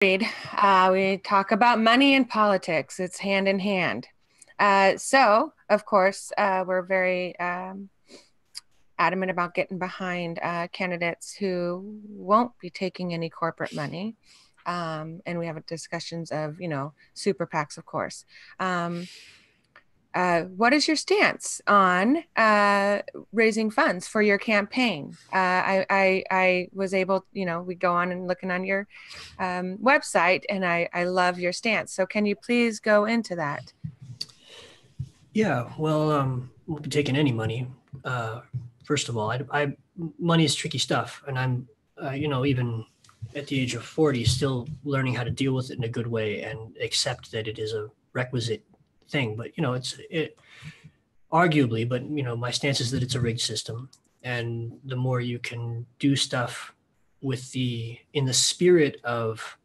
We talk about money and politics. It's hand in hand. So, of course, we're very adamant about getting behind candidates who won't be taking any corporate money. And we have discussions of, super PACs, of course. What is your stance on raising funds for your campaign? I was able, we go on and looking on your website, and I love your stance. So can you please go into that? Yeah, well, we'll be taking any money. First of all, money is tricky stuff, and I'm, even at the age of 40, still learning how to deal with it in a good way and accept that it is a requisite thing. But it arguably, but my stance is that it's a rigged system, and the more you can do stuff in the spirit of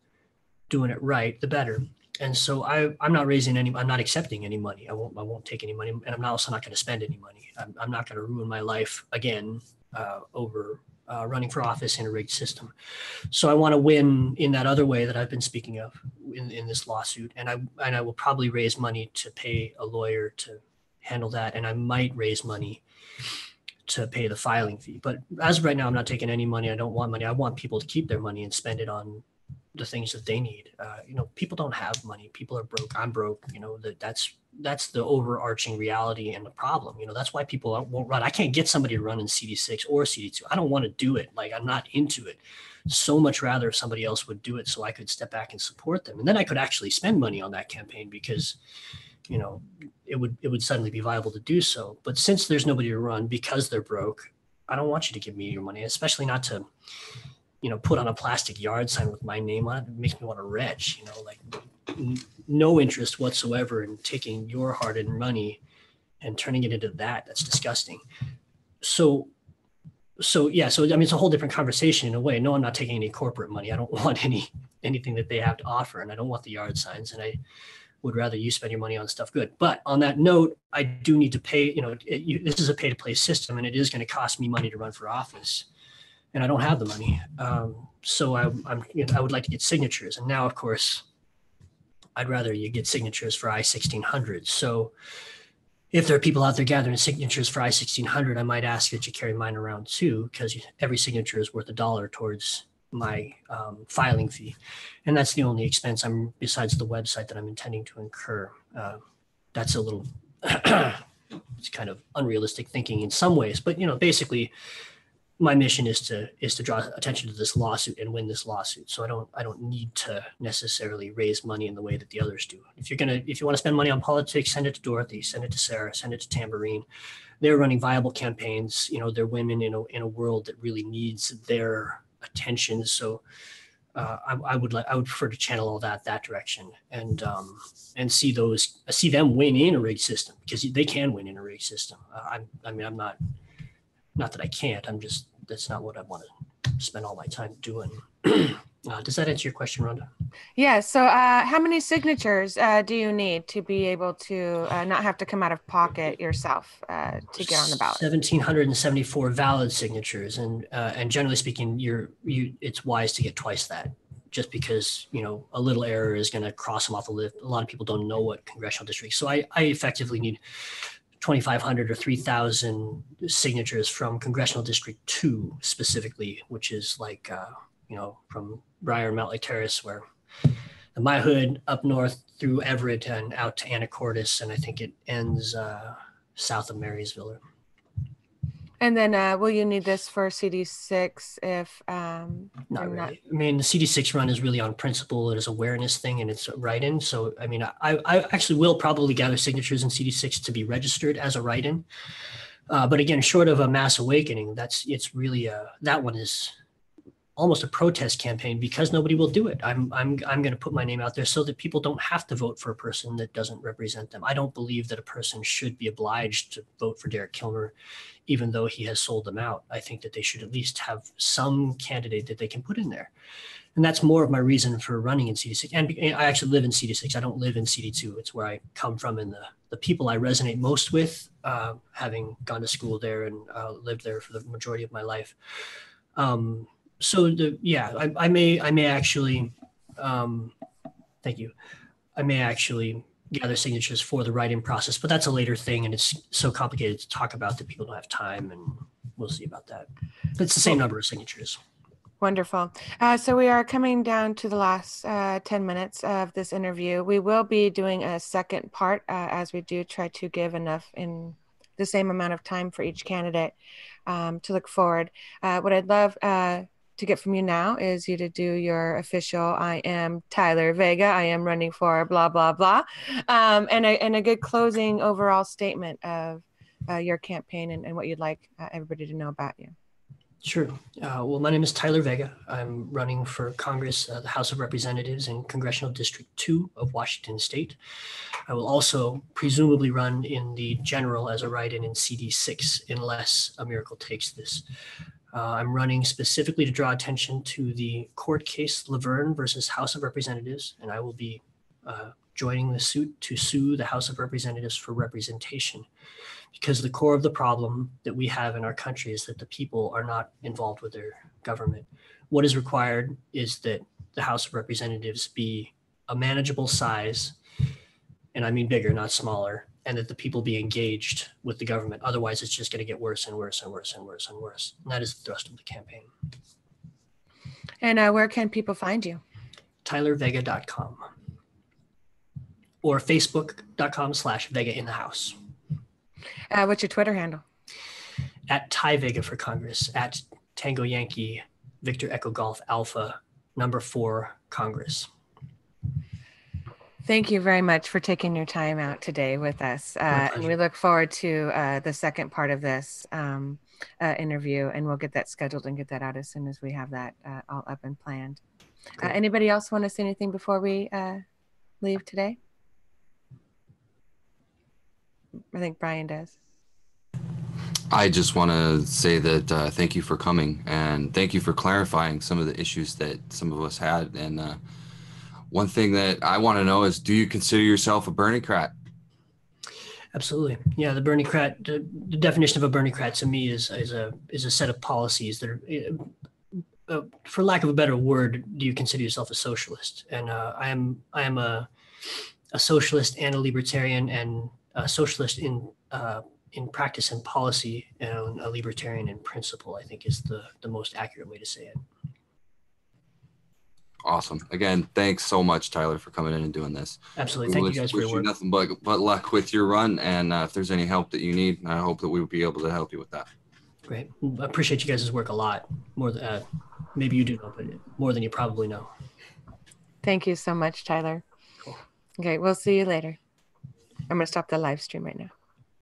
doing it right, the better. And so I'm not accepting any money. I won't take any money, and I'm also not going to spend any money. I'm not going to ruin my life again over running for office in a rigged system. So I want to win in that other way that I've been speaking of in this lawsuit, and I will probably raise money to pay a lawyer to handle that, and I might raise money to pay the filing fee. But as of right now, I'm not taking any money. I don't want money. I want people to keep their money and spend it on the things that they need. People don't have money. People are broke. I'm broke. That's the overarching reality and the problem. That's why people won't run. I can't get somebody to run in CD6 or CD2. I don't want to do it. Like, I'm not into it. So much rather if somebody else would do it so I could step back and support them. And then I could actually spend money on that campaign because, it would suddenly be viable to do so. But since there's nobody to run because they're broke, I don't want you to give me your money, especially not to put on a plastic yard sign with my name on it. It makes me want to retch, no interest whatsoever in taking your hard-earned money and turning it into that. That's disgusting. So yeah, I mean, it's a whole different conversation in a way. No, I'm not taking any corporate money. I don't want anything that they have to offer, and I don't want the yard signs, and I would rather you spend your money on stuff good. But on that note, I do need to pay, this is a pay-to-play system, and it is going to cost me money to run for office. And I don't have the money. So I would like to get signatures. And now, of course, I'd rather you get signatures for I-1600. So if there are people out there gathering signatures for I-1600, I might ask that you carry mine around too, because every signature is worth $1 towards my filing fee. And that's the only expense besides the website that I'm intending to incur. That's a little, it's kind of unrealistic thinking in some ways, but basically, my mission is to draw attention to this lawsuit and win this lawsuit. So I don't need to necessarily raise money in the way that the others do. If you want to spend money on politics, send it to Dorothy, send it to Sarah, send it to Tambourine. They're running viable campaigns. They're women in a world that really needs their attention. So I would prefer to channel all that direction and see them win in a rigged system, because they can win in a rigged system. I'm not that I can't, that's not what I want to spend all my time doing. Does that answer your question, Rhonda? Yeah. So how many signatures do you need to be able to not have to come out of pocket yourself to get on the ballot? 1,774 valid signatures. And generally speaking, it's wise to get twice that, just because, a little error is going to cross them off the list. A lot of people don't know what congressional districts. So I effectively need 2,500 or 3,000 signatures from Congressional District 2 specifically, which is like, from Briar and Mount Lake Terrace, where my hood up north through Everett and out to Anacortes, and I think it ends south of Marysville. And then will you need this for CD6 if not really? I mean, the CD6 run is really on principle. It is awareness thing, and it's a write-in. So, I mean, I actually will probably gather signatures in CD6 to be registered as a write-in. But again, short of a mass awakening, it's really that one is almost a protest campaign, because nobody will do it. I'm going to put my name out there so that people don't have to vote for a person that doesn't represent them. I don't believe that a person should be obliged to vote for Derek Kilmer, even though he has sold them out. I think that they should at least have some candidate that they can put in there. And that's more of my reason for running in CD6. And I actually live in CD6. I don't live in CD2. It's where I come from, and the people I resonate most with, having gone to school there and lived there for the majority of my life. So I may actually Thank you. I may actually gather signatures for the write-in process, but that's a later thing, and it's so complicated to talk about that people don't have time, and we'll see about that. But it's the same number of signatures. Wonderful. So we are coming down to the last 10 minutes of this interview. We will be doing a second part as we do try to give enough in the same amount of time for each candidate to look forward. What I'd love to get from you now is you to do your official, I am Tyler Vega, I am running for blah, blah, blah, and a good closing overall statement of your campaign and what you'd like everybody to know about you. Sure. Well, my name is Tyler Vega. I'm running for Congress, the House of Representatives in Congressional District 2 of Washington State. I will also presumably run in the general as a write-in in CD6 unless a miracle takes this. I'm running specifically to draw attention to the court case Laverne versus House of Representatives, and I will be joining the suit to sue the House of Representatives for representation, because the core of the problem that we have in our country is that the people are not involved with their government. What is required is that the House of Representatives be a manageable size, and I mean bigger, not smaller, and that the people be engaged with the government. Otherwise, it's just going to get worse and worse and worse and worse and worse. And that is the thrust of the campaign. And where can people find you? TylerVega.com or Facebook.com/Vega in the House. What's your Twitter handle? At Ty Vega for Congress, at Tango Yankee, Victor Echo Golf Alpha, number 4 Congress. Thank you very much for taking your time out today with us. And we look forward to the second part of this interview, and we'll get that scheduled and get that out as soon as we have that all up and planned. Anybody else want to say anything before we leave today? I think Brian does. I just want to say that thank you for coming, and thank you for clarifying some of the issues that some of us had. And one thing that I want to know is, do you consider yourself a Bernie-crat? Absolutely. Yeah, the Bernie-crat, the definition of a Bernie-crat to me is a set of policies that are, for lack of a better word, do you consider yourself a socialist? And I am a socialist and a libertarian, and a socialist in practice and policy, and a libertarian in principle, I think is the most accurate way to say it. Awesome. Again, thanks so much, Tyler, for coming in and doing this. Absolutely. Thank you guys for your work. Nothing but luck with your run, and if there's any help that you need, I hope that we will be able to help you with that. Great. I appreciate you guys' work a lot. More than maybe you do know, but more than you probably know. Thank you so much, Tyler. Cool. Okay, we'll see you later. I'm going to stop the live stream right now.